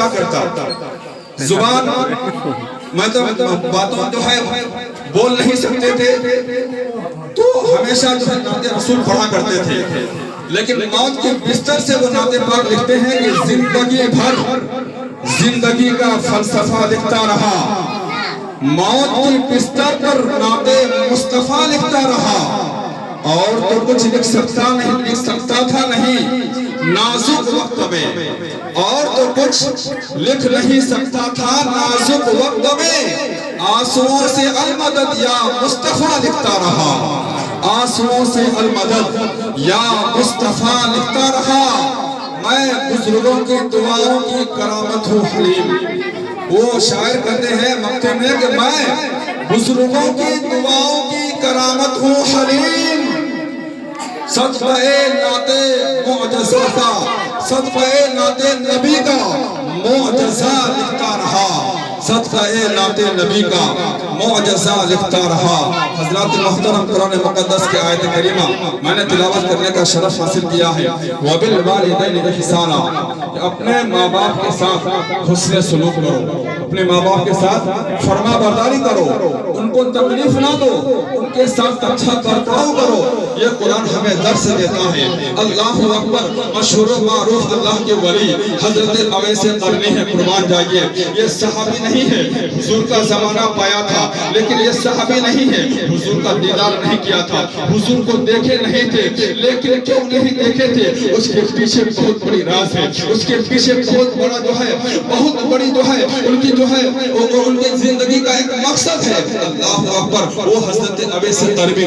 کیا کرتا، زبان مطلب باتوں جو ہے بول نہیں سکتے تھے تو ہمیشہ جو ہے نعت رسول پڑھا کرتے تھے، لیکن موت کے بستر سے وہ نعت پاک لکھتے ہیں کہ زندگی بھر زندگی کا فلسفہ لکھتا رہا، موت کی بستر پر نعت مصطفیٰ لکھتا رہا، اور تو کچھ لکھ سکتا تھا نہیں نازک وقت میں، اور تو کچھ لکھ نہیں سکتا تھا نازک وقت میں، آنسوؤں سے المدد یا مصطفیٰ لکھتا رہا، آنسوؤں سے المدد یا مصطفیٰ لکھتا رہا، میں بزرگوں کی دعاؤں کی کرامت ہوں حلیم۔ وہ شاعر کہتے ہیں مقطع میں کہ میں بزرگوں کی دعاؤں کی کرامت ہوں حلیم، صدقہ نعت معجزہ کا، صدقہ نعت نبی کا معجزہ لکھتا رہا، صدقہ نعت نبی کا معجزہ لکھتا رہا۔ حضرات محترم، قرآن مقدس کے آیت کریمہ میں نے تلاوت کرنے کا شرف حاصل کیا ہے، وَبِالْوَالِدَيْنِ إِحْسَانًا، کہ اپنے ماں باپ کے ساتھ حسن سلوک کرو، اپنے ماں باپ کے ساتھ فرما برداری کرو، ان کو تکلیف نہ دو، ان کے ساتھ اچھا برتاؤ کرو، یہ قرآن ہمیں درس دیتا ہے۔ اللہ اکبر، مشہور و معروف اللہ کے ولی حضرت اویس قرنی ہے، قربان جائیے، یہ صحابی نہیں ہے، حضور کا زمانہ پایا تھا، لیکن یہ صحابی نہیں ہے، حضور کا دیدار نہیں کیا تھا، حضور کو دیکھے نہیں تھے، لیکن کیوں نہیں دیکھے تھے، اس کے پیچھے بہت بڑی راز ہے، اس کے پیچھے بہت بڑا جو ہے، بہت بڑی جو ہے ان کی جو ہے ان کی زندگی کا ایک مقصد ہے۔ اللہ اکبر، وہ حضرت اویس قرنی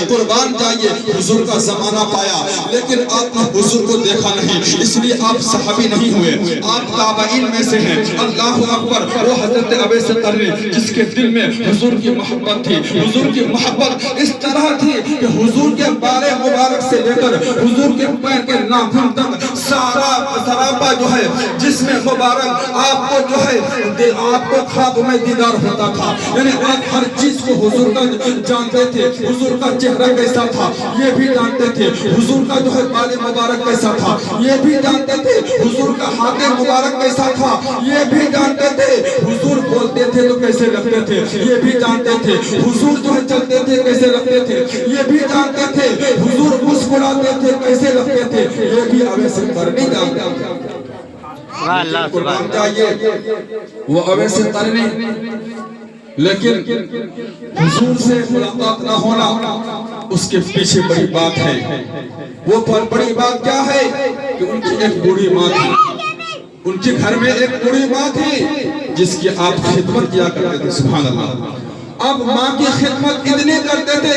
قربان جائیے، حضور کا زمانہ پایا، لیکن آپ نے حضور کو دیکھا نہیں، اس لیے آپ صحابی نہیں ہوئے، آپ تابعین میں سے ہیں۔ اللہ اکبر، وہ حضرت اویس قرنی جس کے دل میں حضور کی محبت تھی، حضور کی محبت اس طرح تھی کہ حضور کے بال مبارک سے لے کر حضور کے پیر کے ناخن تک سارا سراپا جو ہے جس میں مبارک آپ کو جو ہے آپ کو خواب میں دیدار ہوتا تھا، یعنی آپ ہر چیز کو حضور کا جانتے تھے، حضور کا چہرہ کیسا تھا یہ بھی جانتے تھے، حضور کا جو ہے بال مبارک کیسا تھا یہ بھی جانتے تھے، حضور کا ہاتھ مبارک کیسا تھا یہ بھی جانتے تھے، حضور بولتے تھے تو کیسے لگتے تھے یہ بھی جانتے تھے، حضور جو ہے چلتے تھے کیسے لگتے تھے یہ بھی جانتے تھے، حضور مسکراتے تھے کیسے لگتے تھے یہ بھی اویس قرنی جانتے تھے۔ قربان جائیے، وہ اویس قرنی، لیکن حضور سے ملاقات نہ ہونا اس کے پیچھے بڑی بات ہے۔ وہ بڑی بات کیا ہے کہ ان کی ایک بوڑھی ماں تھی، ان کے گھر میں ایک بوڑھی ماں تھی جس کی آپ خدمت کیا کرتے تھے، سبحان اللہ۔ اب ماں کی خدمت اتنی کرتے تھے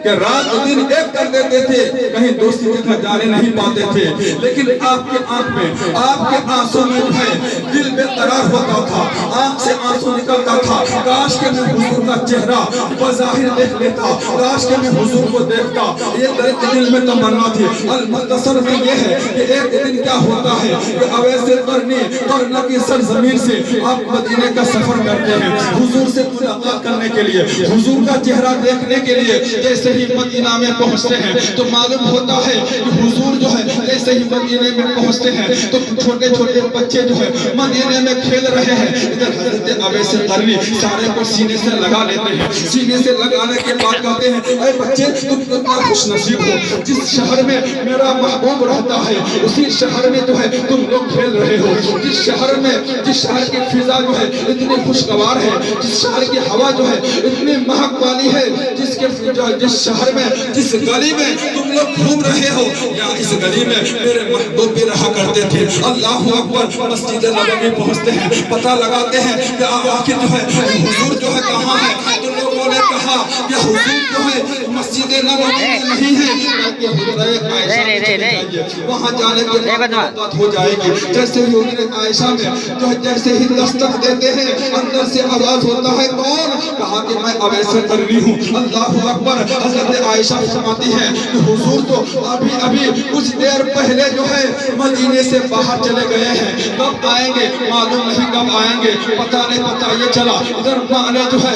کہ رات دن ایک کر دیتے تھے، کہیں دوستی کے گھر جانے نہیں پاتے تھے، لیکن آپ کے آنکھ میں، آپ کے آنسوں میں جو ہے دل بے قرار ہوتا تھا، آنکھ سے آنسو نکلتا تھا، کاش کہ میں حضور کا چہرہ بظاہر دیکھ لیتا، کاش کہ میں حضور کو دیکھتا، یہ دل میں تمنا تھی۔ المختصر میں یہ ہے کہ ایک دن کیا ہوتا ہے کہ اویس قرنی قرن کی سرزمین سے آپ مدینے کا سفر کرتے ہیں، حضور سے ملاقات کرنے کے لیے، حضور کا چہرہ دیکھنے کے لیے۔ جیسے ہی مدینہ میں پہنچتے ہیں تو معلوم ہوتا ہے کہ حضور جو ہے جیسے ہی مدینہ میں پہنچتے ہیں تو چھوٹے چھوٹے بچے جو ہے مدینہ میں کھیل رہے ہیں، ادھر حضرت اویس قرنی سارے کو سینے سے لگا لیتے ہیں، سینے سے لگانے کے بعد کہتے ہیں اے بچے تم کتنا خوش نصیب ہو، جس شہر میں میرا محبوب رہتا ہے اسی شہر میں جو ہے تم لوگ کھیل رہے ہو، جس شہر میں، جس شہر کی فضا جو ہے اتنی خوشگوار ہے، جس شہر کی ہوا جو ہے اتنی مہک والی ہے، جس شہر میں، جس گلی میں تم لوگ گھوم رہے ہو، یا اس گلی میں میرے محبوب بھی رہا کرتے تھے۔ اللہ اکبر، مسجد نبوی پہنچتے ہیں، پتہ لگاتے ہیں کہ آخر جو ہے حضور جو ہے کہاں ہے، تو لوگوں نے کہا کہ حضور جو ہے مسجد نبوی میں نہیں ہے بلکہ حضرت عائشہ میں چلے جائیے، وہاں جانے کے بعد ملاقات ہو جائے گی۔ جیسے ہی حضرت عائشہ میں جو ہے جیسے ہی دستک دیتے ہیں اندر سے آواز ہوتا ہے کون؟ کہا کہ میں اویس قرنی ہوں۔ اللہ اکبر، حضرت عائشہ فرماتی ہے کہ حضور تو ابھی کچھ دیر پہلے جو ہے مدینے سے باہر چلے گئے ہیں، کب آئیں گے معلوم نہیں، کب آئیں گے پتہ نہیں، پتہ یہ چلا ادھر ماں نے جو ہے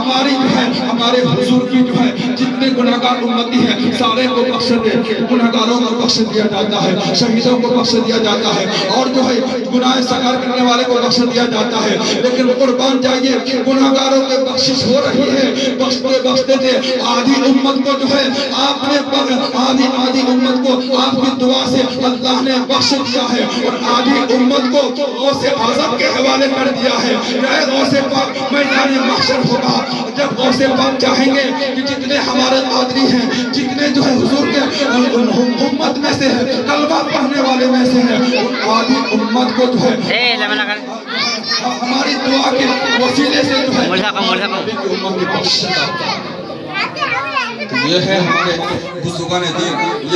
ہماری جو ہے ہمارے حضور کی جو ہے جتنے گناہگار امتی ہیں سارے کو بخش دے. گناہگاروں کو بخش دیا جاتا ہے, شہیدوں کو بخش دیا جاتا ہے, اور جو ہے گناہ صغیر کرنے والے کو بخش دیا جاتا ہے. لیکن قربان جائیے گناہگاروں کی بخشش ہو رہی ہے, بخشتے بخشتے تھے آدھی امت کو جو ہے آپ نے آدھی امت کو آپ کی دعا سے اللہ نے بخش دیا ہے, اور آدھی امت کو غوث اعظم کے حوالے کر دیا ہے. اے غوث پاک میدان محشر ہوگا جب غوث پاک چاہیں گے کہ جتنے ہمارے قادری ہیں, جتنے جو ہے حضور کے امت میں سے ہے, کلمہ پڑھنے والے میں سے ہے, آدھی امت کو جو ہے ہماری دعا کے وسیلے سے جو ہے امت کی بخشش. یہ ہے ہمارے بزرگان دین.